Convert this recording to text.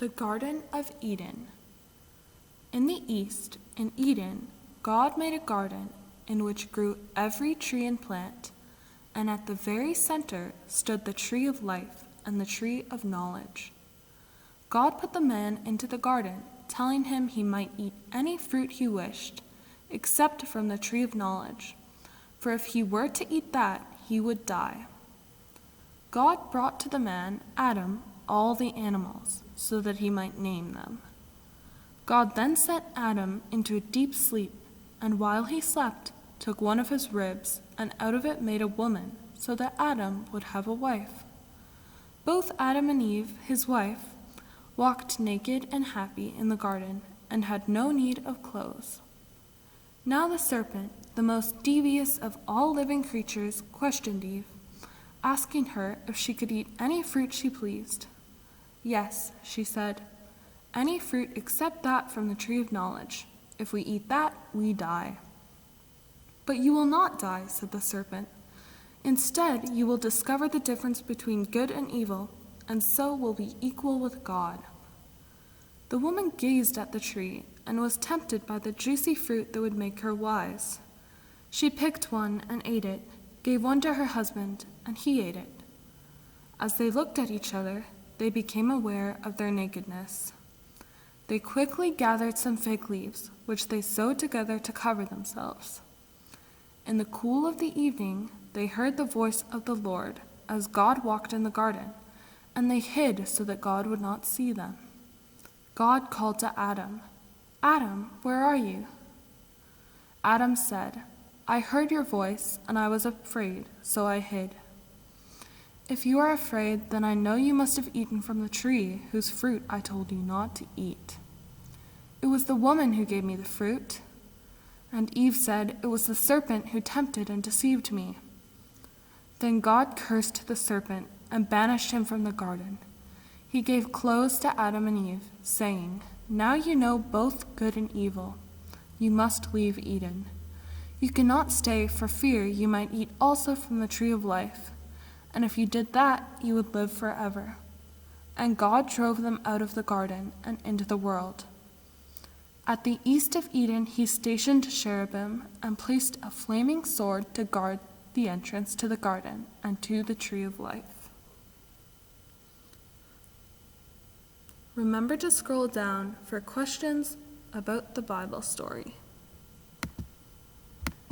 The Garden of Eden. In the east, in Eden, God made a garden in which grew every tree and plant, and at the very center stood the tree of life and the tree of knowledge. God put the man into the garden, telling him he might eat any fruit he wished, except from the tree of knowledge, for if he were to eat that, he would die. God brought to the man, Adam, all the animals, so that he might name them. God then set Adam into a deep sleep, and while he slept, took one of his ribs, and out of it made a woman, so that Adam would have a wife. Both Adam and Eve, his wife, walked naked and happy in the garden, and had no need of clothes. Now the serpent, the most devious of all living creatures, questioned Eve, asking her if she could eat any fruit she pleased. Yes, she said, any fruit except that from the tree of knowledge. If we eat that, we die. But you will not die, said the serpent. Instead, you will discover the difference between good and evil, and so will be equal with God. The woman gazed at the tree and was tempted by the juicy fruit that would make her wise. She picked one and ate it, gave one to her husband, and he ate it. As they looked at each other, they became aware of their nakedness. They quickly gathered some fig leaves, which they sewed together to cover themselves. In the cool of the evening, they heard the voice of the Lord as God walked in the garden, and they hid so that God would not see them. God called to Adam, "Adam, where are you?" Adam said, "I heard your voice, and I was afraid, so I hid." "If you are afraid, then I know you must have eaten from the tree whose fruit I told you not to eat." "It was the woman who gave me the fruit." And Eve said, "It was the serpent who tempted and deceived me." Then God cursed the serpent and banished him from the garden. He gave clothes to Adam and Eve, saying, "Now you know both good and evil. You must leave Eden. You cannot stay for fear you might eat also from the tree of life. And if you did that, you would live forever." And God drove them out of the garden and into the world. At the east of Eden he stationed cherubim and placed a flaming sword to guard the entrance to the garden and to the tree of life. Remember to scroll down for questions about the Bible story.